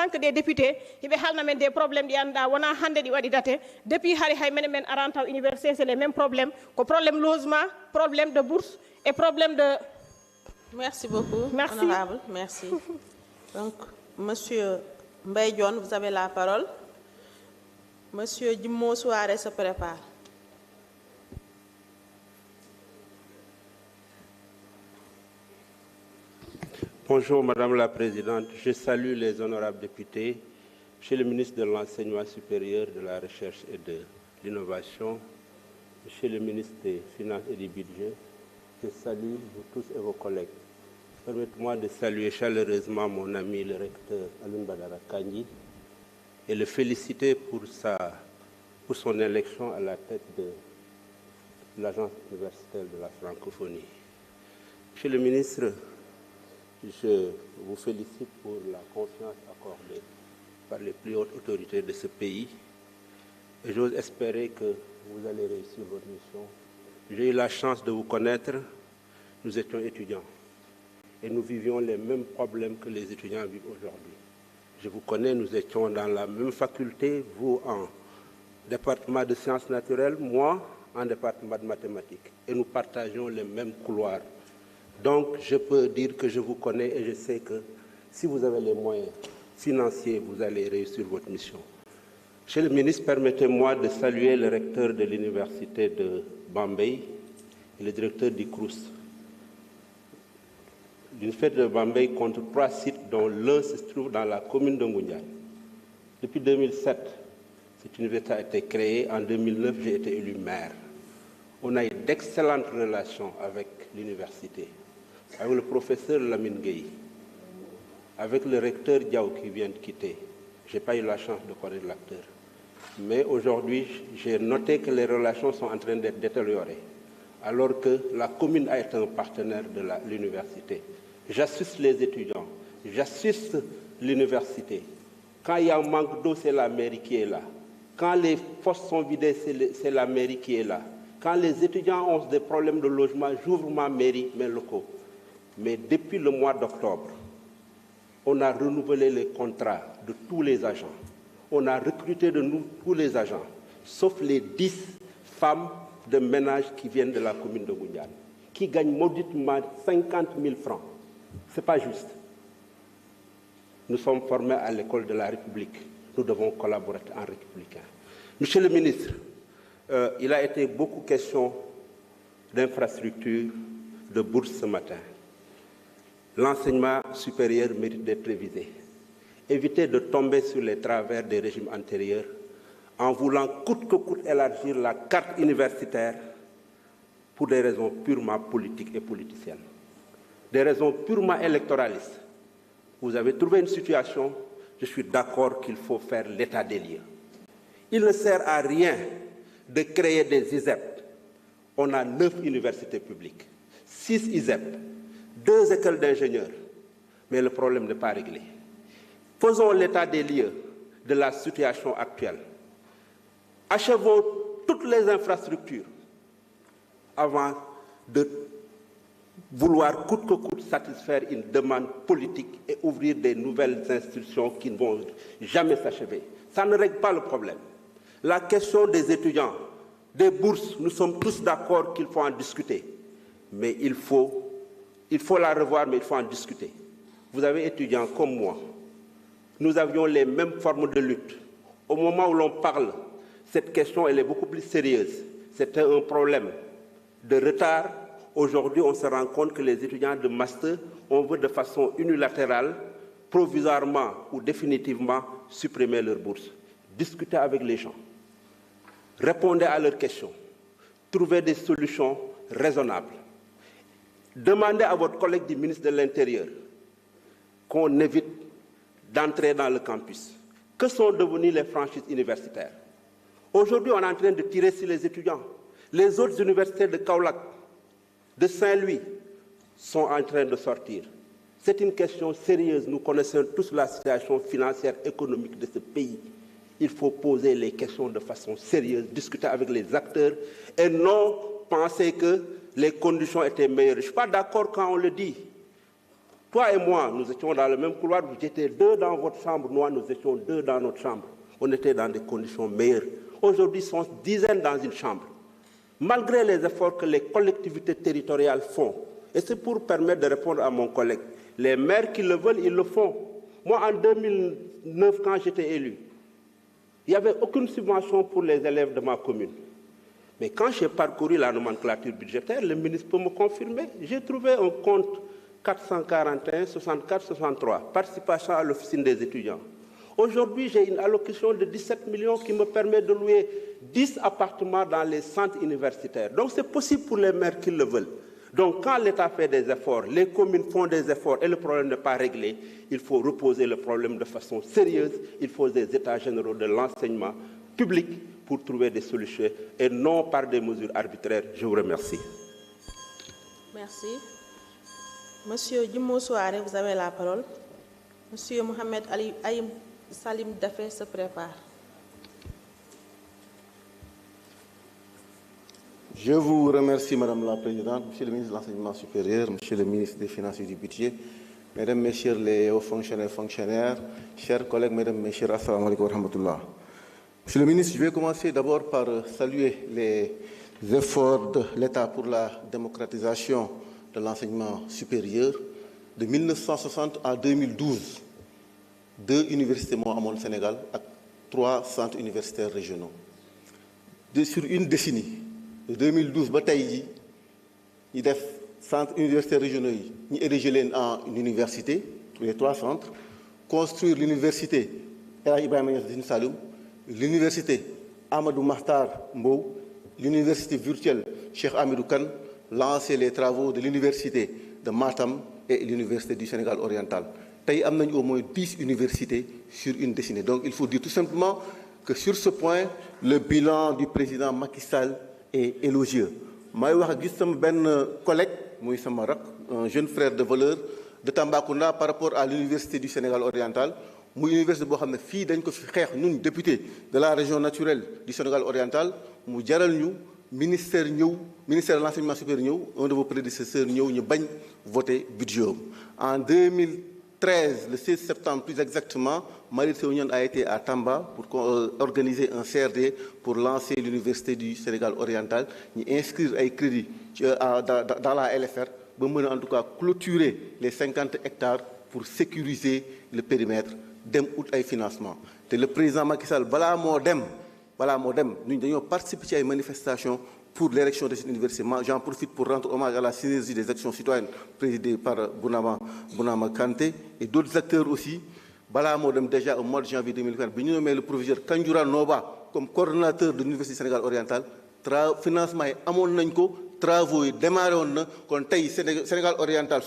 tant que des députés il y a des problèmes depuis men à l'université c'est les mêmes problèmes que problème logement problème de bourse et problème de. Merci beaucoup. Merci. Honorable, merci. Donc monsieur Mbaye Dione, vous avez la parole. Monsieur Djimmo Souare se prépare. Bonjour Madame la Présidente, je salue les honorables députés, Monsieur le ministre de l'Enseignement supérieur, de la Recherche et de l'Innovation, Monsieur le ministre des Finances et du Budget, je salue vous tous et vos collègues. Permettez-moi de saluer chaleureusement mon ami le recteur Alioune Badara Kandji et le féliciter pour son élection à la tête de l'Agence universitaire de la francophonie. Monsieur le ministre, je vous félicite pour la confiance accordée par les plus hautes autorités de ce pays et j'ose espérer que vous allez réussir votre mission. J'ai eu la chance de vous connaître, nous étions étudiants et nous vivions les mêmes problèmes que les étudiants vivent aujourd'hui. Je vous connais, nous étions dans la même faculté, vous en département de sciences naturelles, moi en département de mathématiques et nous partageons les mêmes couloirs. Donc, je peux dire que je vous connais et je sais que si vous avez les moyens financiers, vous allez réussir votre mission. Monsieur le ministre, permettez-moi de saluer le recteur de l'université de Bambey et le directeur du CROUS. L'université de Bambey compte 3 sites dont l'un se trouve dans la commune de Ngoundiane. Depuis 2007, cette université a été créée. En 2009, j'ai été élu maire. On a eu d'excellentes relations avec l'université, avec le professeur Lamine Gueye, avec le recteur Diaw qui vient de quitter. Je n'ai pas eu la chance de connaître l'acteur. Mais aujourd'hui, j'ai noté que les relations sont en train d'être détériorées, alors que la commune a été un partenaire de l'université. J'assiste les étudiants, j'assiste l'université. Quand il y a un manque d'eau, c'est la mairie qui est là. Quand les fosses sont vidées, c'est la mairie qui est là. Quand les étudiants ont des problèmes de logement, j'ouvre ma mairie, mes locaux. Mais depuis le mois d'octobre, on a renouvelé les contrats de tous les agents. On a recruté de nous tous les agents, sauf les 10 femmes de ménage qui viennent de la commune de Ngoundiane, qui gagnent mauditement 50 000 francs. Ce n'est pas juste. Nous sommes formés à l'école de la République. Nous devons collaborer en républicain. Monsieur le ministre, il a été beaucoup question d'infrastructures, de bourses ce matin. L'enseignement supérieur mérite d'être révisé. Évitez de tomber sur les travers des régimes antérieurs en voulant coûte que coûte élargir la carte universitaire pour des raisons purement politiques et politiciennes. Des raisons purement électoralistes. Vous avez trouvé une situation, je suis d'accord qu'il faut faire l'état des lieux. Il ne sert à rien de créer des ISEP. On a 9 universités publiques, 6 ISEP, 2 écoles d'ingénieurs, mais le problème n'est pas réglé. Faisons l'état des lieux de la situation actuelle. Achevons toutes les infrastructures avant de vouloir coûte que coûte satisfaire une demande politique et ouvrir des nouvelles institutions qui ne vont jamais s'achever. Ça ne règle pas le problème. La question des étudiants, des bourses, nous sommes tous d'accord qu'il faut en discuter. Mais il faut la revoir, mais il faut en discuter. Vous avez étudiants comme moi. Nous avions les mêmes formes de lutte. Au moment où l'on parle, cette question elle est beaucoup plus sérieuse. C'était un problème de retard. Aujourd'hui, on se rend compte que les étudiants de master, on veut de façon unilatérale, provisoirement ou définitivement, supprimer leurs bourses. Discutez avec les gens. Répondez à leurs questions. Trouvez des solutions raisonnables. Demandez à votre collègue du ministre de l'Intérieur qu'on évite d'entrer dans le campus. Que sont devenues les franchises universitaires? Aujourd'hui, on est en train de tirer sur les étudiants. Les autres universités de Kaolack, de Saint-Louis, sont en train de sortir. C'est une question sérieuse. Nous connaissons tous la situation financière et économique de ce pays. Il faut poser les questions de façon sérieuse, discuter avec les acteurs et non penser que les conditions étaient meilleures. Je ne suis pas d'accord quand on le dit. Toi et moi, nous étions dans le même couloir, vous étiez 2 dans votre chambre, nous étions 2 dans notre chambre. On était dans des conditions meilleures. Aujourd'hui, ils sont dizaines dans une chambre. Malgré les efforts que les collectivités territoriales font, et c'est pour permettre de répondre à mon collègue, les maires qui le veulent, ils le font. Moi, en 2009, quand j'étais élu, il n'y avait aucune subvention pour les élèves de ma commune. Mais quand j'ai parcouru la nomenclature budgétaire, le ministre peut me confirmer, j'ai trouvé un compte 441 64 63, participation à l'officine des étudiants. Aujourd'hui, j'ai une allocation de 17 millions qui me permet de louer 10 appartements dans les centres universitaires. Donc c'est possible pour les maires qui le veulent. Donc quand l'État fait des efforts, les communes font des efforts et le problème n'est pas réglé, il faut reposer le problème de façon sérieuse, il faut des états généraux de l'enseignement public pour trouver des solutions et non par des mesures arbitraires. Je vous remercie. Merci. Monsieur Djimmo Souare, vous avez la parole. Monsieur Mohamed Ali Aïm Salim Dafé se prépare. Je vous remercie, Madame la Présidente, Monsieur le ministre de l'Enseignement supérieur, Monsieur le ministre des Finances et du Budget, Mesdames, Messieurs les hauts fonctionnaires, chers collègues, Mesdames, Messieurs, assalamu alaikum wa rahmatullah. Monsieur le ministre, je vais commencer d'abord par saluer les efforts de l'État pour la démocratisation de l'enseignement supérieur. De 1960 à 2012, 2 universités au Sénégal et 3 centres universitaires régionaux. Sur une décennie, de 2012 à aujourd'hui, il y a des centres universitaires régionaux qui érigés en une université, les 3 centres, construire l'université Ibrahima Niass Saloum, l'université Amadou Mahtar Mbou, l'université virtuelle Cheikh Hamidou Kane, lancer les travaux de l'université de Matam et l'université du Sénégal oriental. Il y a au moins 10 universités sur une décennie. Donc il faut dire tout simplement que sur ce point, le bilan du président Macky Sall est élogieux. Je vais un collègue, un jeune frère de valeur de Tambacounda par rapport à l'université du Sénégal oriental. L'université de député de la région naturelle du Sénégal oriental, nous ministère de l'enseignement supérieur, un de vos prédécesseurs, nous avons voté budget. En 2013, le 16 septembre plus exactement, Marie Séounian a été à Tamba pour organiser un CRD pour lancer l'université du Sénégal oriental, nous inscrire des crédits dans la LFR, pour en tout cas clôturer les 50 hectares pour sécuriser le périmètre dem out ay financement. Le président Macky Sall, nous avons participé à une manifestation pour l'élection de cette université. J'en profite pour rendre hommage à la synergie des actions citoyennes présidée par Bounama Kanté et d'autres acteurs aussi. Déjà au mois de janvier 2020, nous avons le proviseur Kandjoura Noba comme coordonnateur de l'Université Sénégal oriental. Financement est à mon travaux démarré. Sénégal oriental,